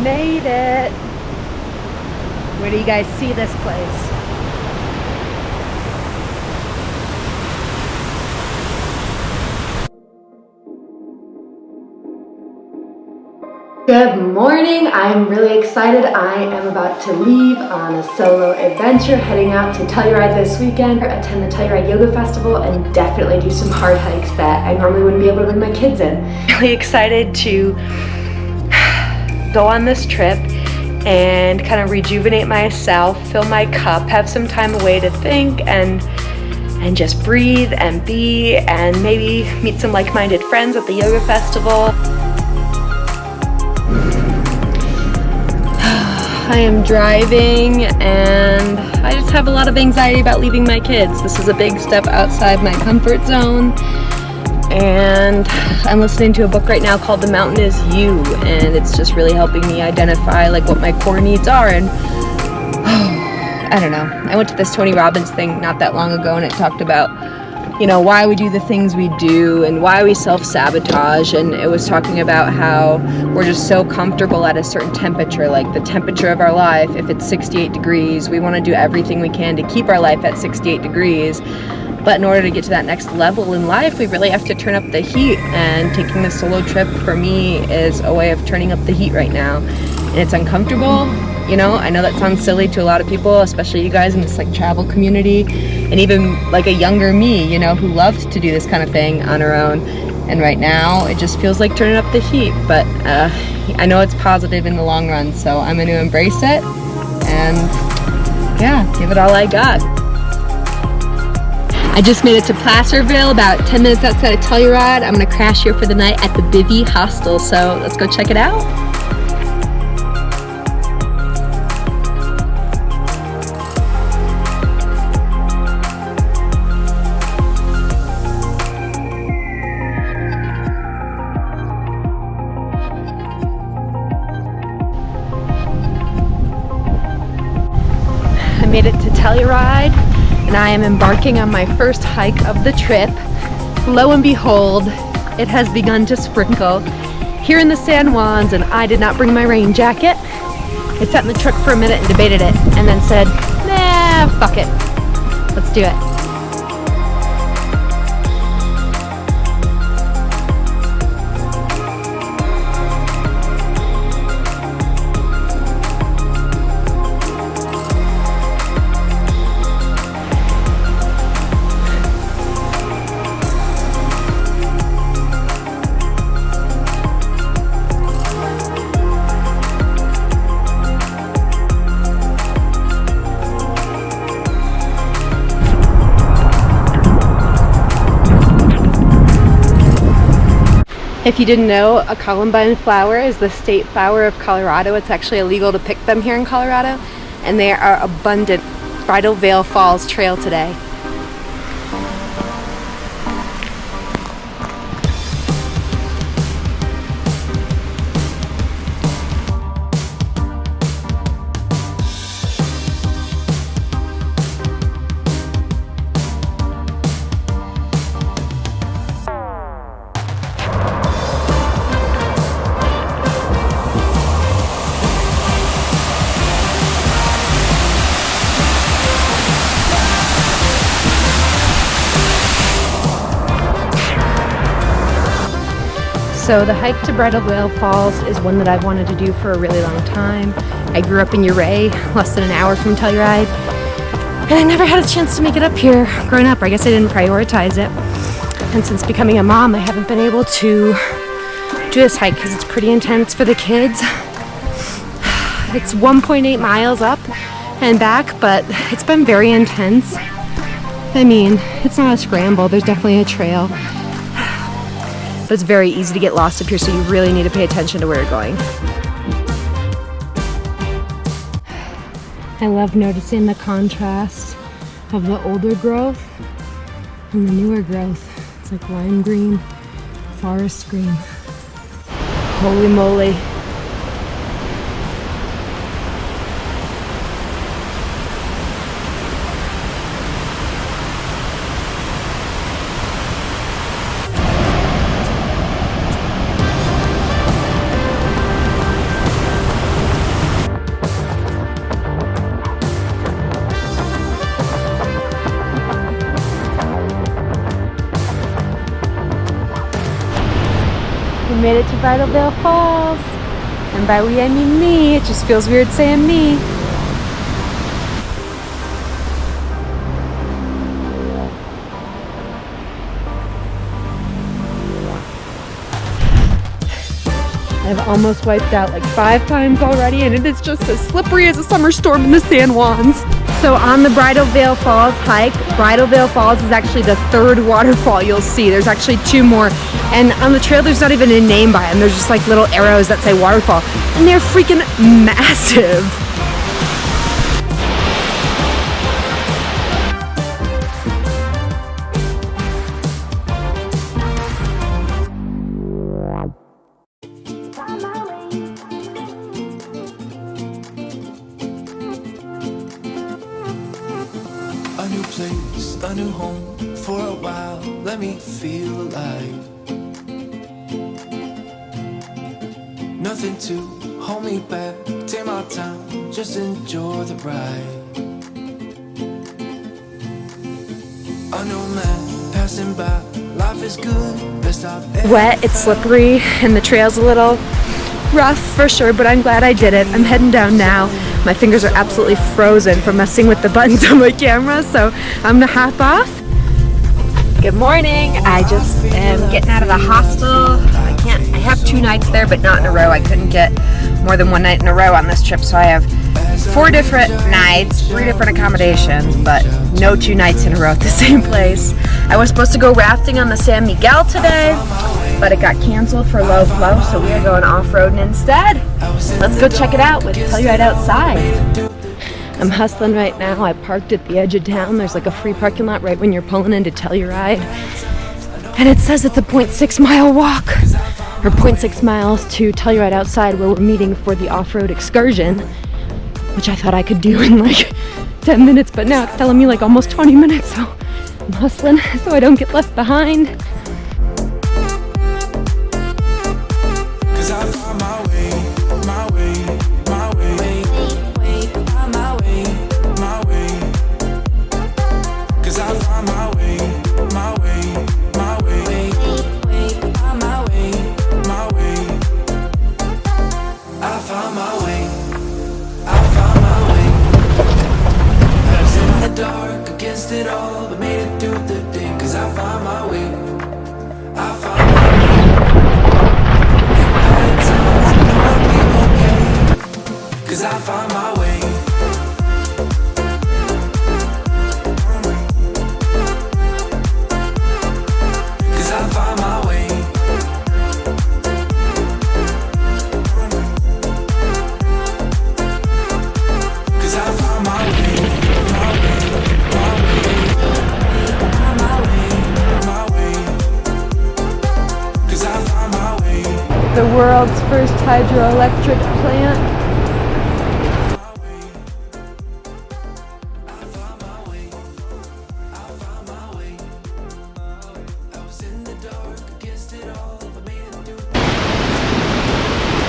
made it. Where do you guys see this place? Good morning. I'm really excited. I am about to leave on a solo adventure, heading out to Telluride this weekend, attend the Telluride Yoga Festival, and definitely do some hard hikes that I normally wouldn't be able to bring my kids in. Really excited to go on this trip and kind of rejuvenate myself, fill my cup, have some time away to think and just breathe and be, and maybe meet some like-minded friends at the yoga festival. I am driving and I just have a lot of anxiety about leaving my kids. This is a big step outside my comfort zone, and I'm listening to a book right now called The Mountain Is You, and it's just really helping me identify like what my core needs are. And I don't know, I went to this Tony Robbins thing not that long ago, and it talked about, you know, why we do the things we do and why we self-sabotage, and it was talking about how we're just so comfortable at a certain temperature, like the temperature of our life. If it's 68 degrees, we want to do everything we can to keep our life at 68 degrees. But in order to get to that next level in life, we really have to turn up the heat, and taking this solo trip for me is a way of turning up the heat right now. And it's uncomfortable, you know, I know that sounds silly to a lot of people, especially you guys in this like travel community, and even like a younger me, you know, who loved to do this kind of thing on her own. And right now it just feels like turning up the heat, but I know it's positive in the long run, so I'm going to embrace it and yeah, give it all I got. I just made it to Placerville, about 10 minutes outside of Telluride. I'm going to crash here for the night at the Bivy Hostel, so let's go check it out. Made it to Telluride, and I am embarking on my first hike of the trip. Lo and behold, it has begun to sprinkle here in the San Juans, and I did not bring my rain jacket. I sat in the truck for a minute and debated it, and then said, nah, fuck it, let's do it. If you didn't know, a columbine flower is the state flower of Colorado. It's actually illegal to pick them here in Colorado, and they are abundant. Bridal Veil Falls trail today. So the hike to Bridal Veil Falls is one that I've wanted to do for a really long time. I grew up in Ouray, less than an hour from Telluride, and I never had a chance to make it up here growing up. I guess I didn't prioritize it. And since becoming a mom, I haven't been able to do this hike because it's pretty intense for the kids. It's 1.8 miles up and back, but it's been very intense. I mean, it's not a scramble, there's definitely a trail. But it's very easy to get lost up here, so you really need to pay attention to where you're going. I love noticing the contrast of the older growth and the newer growth. It's like lime green, forest green. Holy moly. made it to Bridal Veil Falls. And by we, I mean me. It just feels weird saying me. I've almost wiped out like 5 times already, and it is just as slippery as a summer storm in the San Juans. So on the Bridal Veil Falls hike, Bridal Veil Falls is actually the 3rd waterfall you'll see. There's actually 2 more. And on the trail, there's not even a name by them. There's just like little arrows that say waterfall. And they're freaking massive. A new place, a new home, for a while, let me feel alive. Nothing to hold me back, take my time, just enjoy the ride. A new man passing by, life is good, best I've ever Wet, it's slippery, and the trail's a little rough for sure, but I'm glad I did it. I'm heading down now. My fingers are absolutely frozen from messing with the buttons on my camera, so I'm gonna hop off. Good morning. I just am getting out of the hostel. I have 2 nights there, but not in a row. I couldn't get more than 1 night in a row on this trip, so I have 4 different nights, 3 different accommodations, but no 2 nights in a row at the same place. I was supposed to go rafting on the San Miguel today, but it got canceled for low flow, so we are going off-roading instead. Let's go check it out with Telluride Outside. I'm hustling right now. I parked at the edge of town. There's like a free parking lot right when you're pulling into Telluride. And it says it's a 0.6 mile walk, or 0.6 miles to Telluride Outside, where we're meeting for the off-road excursion, which I thought I could do in like 10 minutes, but now it's telling me like almost 20 minutes, so I'm hustling so I don't get left behind. The world's first hydroelectric plant.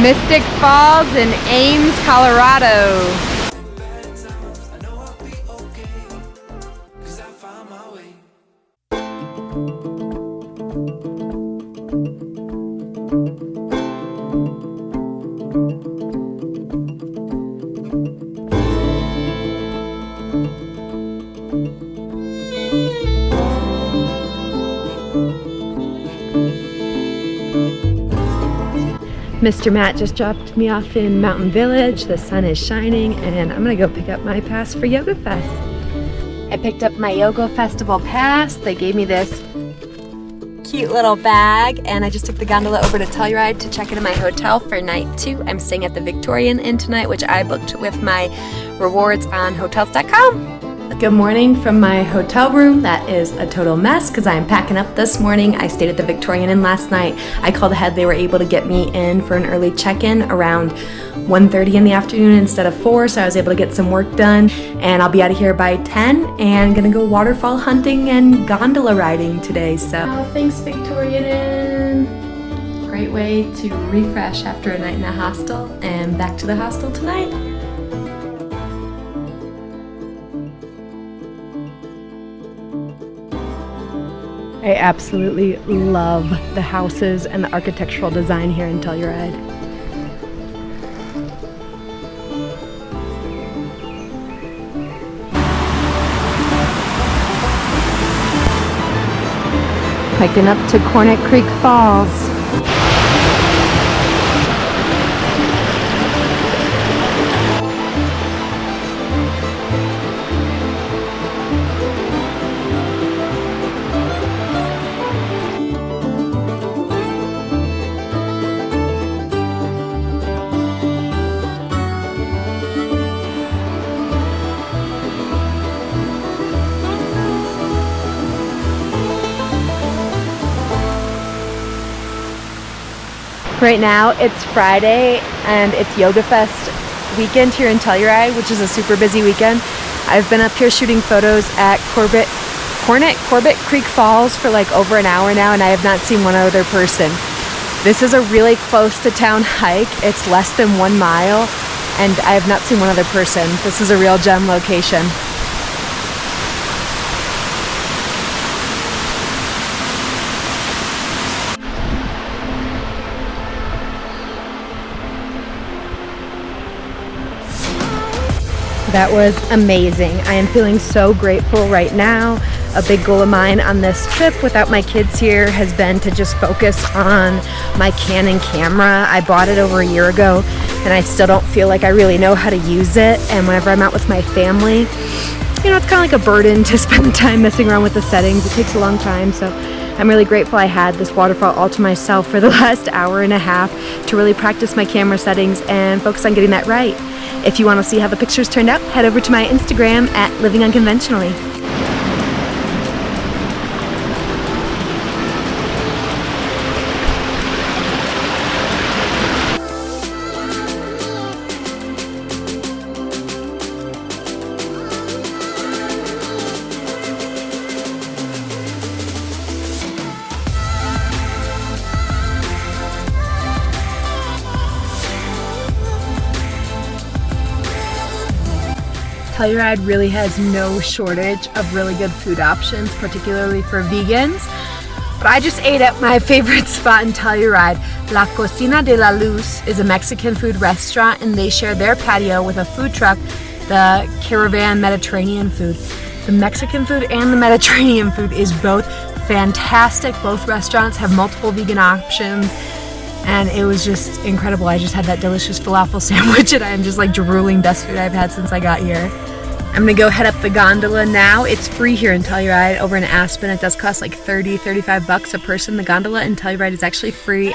Mystic Falls in Ames, Colorado. Mr. Matt just dropped me off in Mountain Village. The sun is shining, and I'm gonna go pick up my pass for Yoga Fest. I picked up my Yoga Festival pass. They gave me this cute little bag, and I just took the gondola over to Telluride to check into my hotel for night 2. I'm staying at the Victorian Inn tonight, which I booked with my rewards on hotels.com. Good morning from my hotel room. That is a total mess because I'm packing up this morning. I stayed at the Victorian Inn last night. I called ahead. They were able to get me in for an early check-in around 1:30 in the afternoon instead of 4, so I was able to get some work done, and I'll be out of here by 10 and gonna go waterfall hunting and gondola riding today. So thanks, Victorian Inn. Great way to refresh after a night in a hostel, and back to the hostel tonight. I I absolutely love the houses and the architectural design here in Telluride. Hiking up to Cornet Creek Falls. Right now it's Friday and it's Yoga Fest weekend here in Telluride, which is a super busy weekend. I've been up here shooting photos at Cornet Creek Falls for like over an hour now, and I have not seen one other person. This is a really close to town hike. It's less than 1 mile and I have not seen one other person. This is a real gem location. That was amazing. I am feeling so grateful right now. A big goal of mine on this trip without my kids here has been to just focus on my Canon camera. I bought it over a year ago and I still don't feel like I really know how to use it. And whenever I'm out with my family, you know, it's kind of like a burden to spend the time messing around with the settings. It takes a long time. So I'm really grateful I had this waterfall all to myself for the last hour and a half to really practice my camera settings and focus on getting that right. If you want to see how the pictures turned out, head over to my Instagram at Living Unconventionally. Telluride really has no shortage of really good food options, particularly for vegans. But I just ate at my favorite spot in Telluride. La Cocina de la Luz is a Mexican food restaurant and they share their patio with a food truck, the Caravan Mediterranean food. The Mexican food and the Mediterranean food is both fantastic. Both restaurants have multiple vegan options. And it was just incredible. I just had that delicious falafel sandwich and I'm just like drooling, best food I've had since I got here. I'm gonna go head up the gondola now. It's free here in Telluride. Over in Aspen, it does cost like $35 a person. The gondola in Telluride is actually free.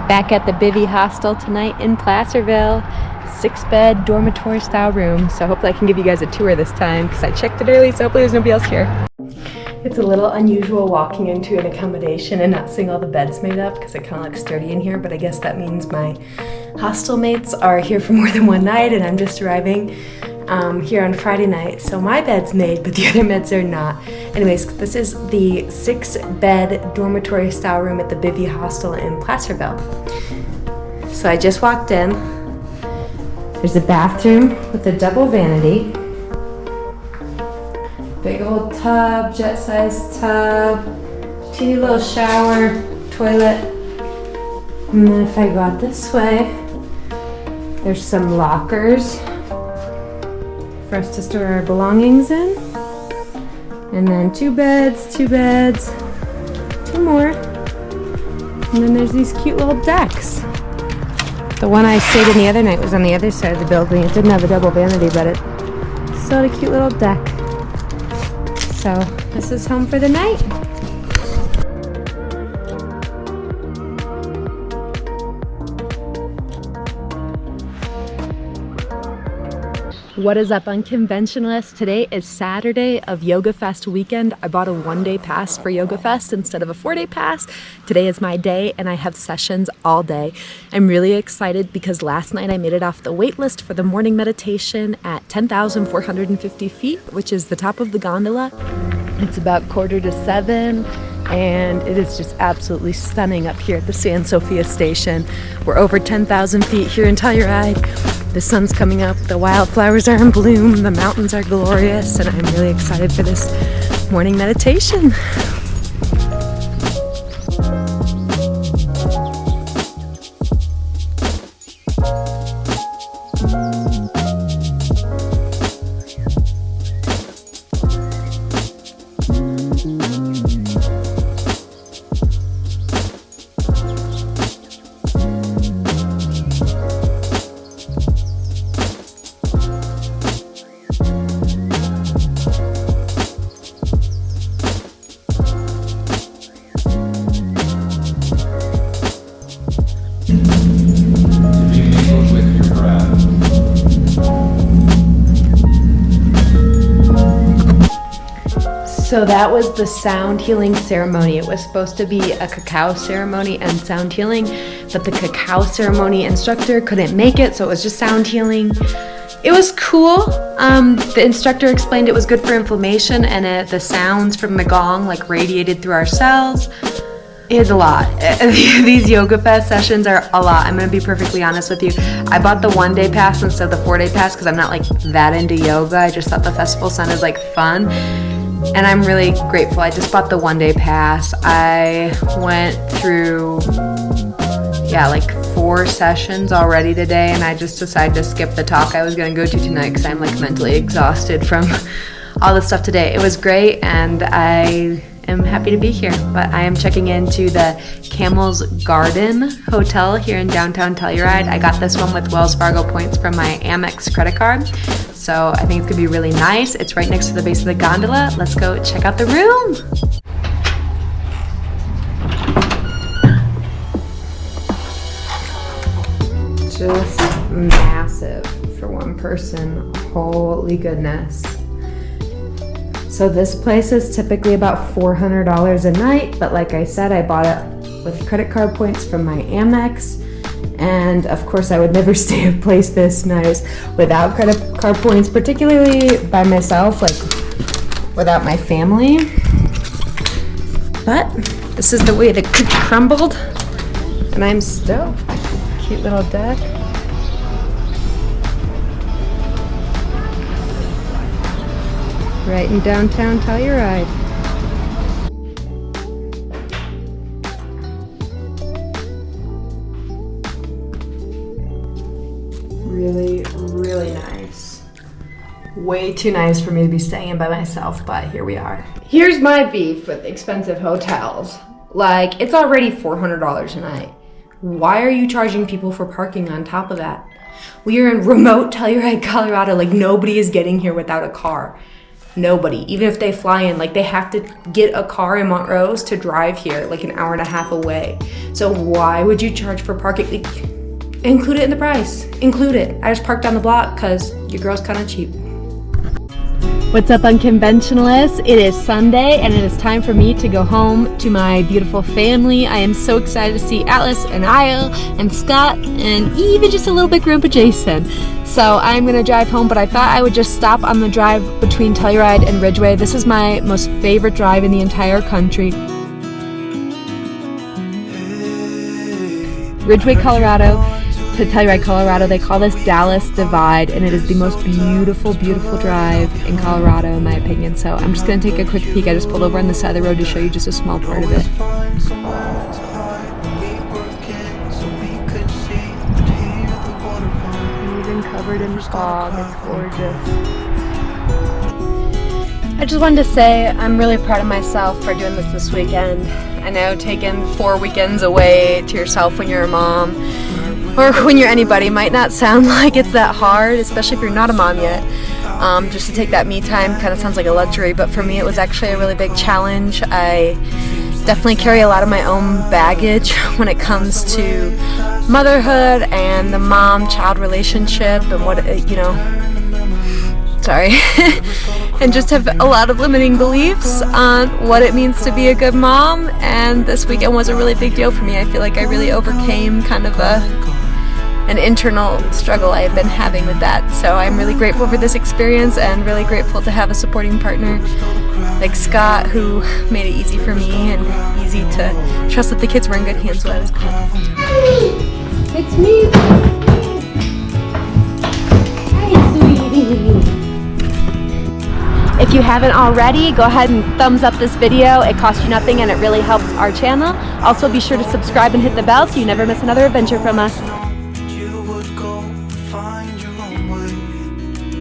Back at the Bivy Hostel tonight in Placerville. 6-bed dormitory style room. So hopefully I can give you guys a tour this time because I checked it early, so hopefully there's nobody else here. It's a little unusual walking into an accommodation and not seeing all the beds made up because it kind of looks sturdy in here, but I guess that means my hostel mates are here for more than one night and I'm just arriving here on Friday night. So my bed's made, but the other beds are not. Anyways, this is the 6-bed dormitory style room at the Bivy Hostel in Placerville. So I just walked in. There's a bathroom with a double vanity. Big old tub, jet-sized tub, teeny little shower, toilet. And then if I go out this way, there's some lockers for us to store our belongings in. And then two beds, two more. And then there's these cute little decks. The one I stayed in the other night was on the other side of the building. It didn't have a double vanity, but it still had a cute little deck. So this is home for the night. What is up, Unconventionalists? Today is Saturday of Yoga Fest weekend. I bought a one-day pass for Yoga Fest instead of a 4-day pass. Today is my day and I have sessions all day. I'm really excited because last night I made it off the wait list for the morning meditation at 10,450 feet, which is the top of the gondola. It's about 6:45 and it is just absolutely stunning up here at the San Sofia station. We're over 10,000 feet here in Telluride. The sun's coming up, the wildflowers are in bloom, the mountains are glorious, and I'm really excited for this morning meditation. So that was the sound healing ceremony. It was supposed to be a cacao ceremony and sound healing, but the cacao ceremony instructor couldn't make it, so it was just sound healing. It was cool. The instructor explained it was good for inflammation, and the sounds from the gong like radiated through our cells. It's a lot. These Yoga Fest sessions are a lot. I'm gonna be perfectly honest with you. I bought the one-day pass instead of the 4-day pass because I'm not like that into yoga. I just thought the festival sounded like fun. And I'm really grateful. I just bought the one-day pass. I went through, like 4 sessions already today, and I just decided to skip the talk I was going to go to tonight because I'm like mentally exhausted from all the stuff today. It was great, and I am happy to be here. But I am checking into the Camel's Garden Hotel here in downtown Telluride. I got this one with Wells Fargo points from my Amex credit card. So I think it's gonna be really nice. It's right next to the base of the gondola. Let's go check out the room. Just massive for one person. Holy goodness. So this place is typically about $400 a night, but like I said, I bought it with credit card points from my Amex. And of course I would never stay at a place this nice without credit card points, particularly by myself, like without my family. But this is the way the cookie crumbled, and I'm stoked. Cute little deck. Right in downtown Telluride. Really, really nice. Way too nice for me to be staying in by myself, but here we are. Here's my beef with expensive hotels. Like, it's already $400 a night. Why are you charging people for parking on top of that? We are in remote Telluride, Colorado. Like, nobody is getting here without a car. Nobody. Even if they fly in, like, they have to get a car in Montrose to drive here, like an hour and a half away. So why would you charge for parking? Like, include it in the price. Include it. I just parked on the block because your girl's kind of cheap. What's up, Unconventionalists? It is Sunday and it is time for me to go home to my beautiful family. I am so excited to see Atlas and Isle and Scott and even just a little bit Grandpa Jason. So I'm gonna drive home, but I thought I would just stop on the drive between Telluride and Ridgway. This is my most favorite drive in the entire country. Ridgway, Colorado. to Telluride, Colorado. They call this Dallas Divide, and it is the most beautiful, beautiful drive in Colorado, in my opinion. So I'm just going to take a quick peek. I just pulled over on the side of the road to show you just a small part of it. Even covered in fog, it's gorgeous. I just wanted to say I'm really proud of myself for doing this weekend. I know taking 4 weekends away to yourself when you're a mom, or when you're anybody, might not sound like it's that hard, especially if you're not a mom yet. Just to take that me time kind of sounds like a luxury, but for me it was actually a really big challenge. I definitely carry a lot of my own baggage when it comes to motherhood and the mom-child relationship and what, you know, sorry, and just have a lot of limiting beliefs on what it means to be a good mom, and this weekend was a really big deal for me. I feel like I really overcame kind of an internal struggle I have been having with that. So I'm really grateful for this experience and really grateful to have a supporting partner like Scott, who made it easy for me and easy to trust that the kids were in good hands. So that was cool. It's me. Hi, sweetie. If you haven't already, go ahead and thumbs up this video. It costs you nothing and it really helps our channel. Also, be sure to subscribe and hit the bell so you never miss another adventure from us.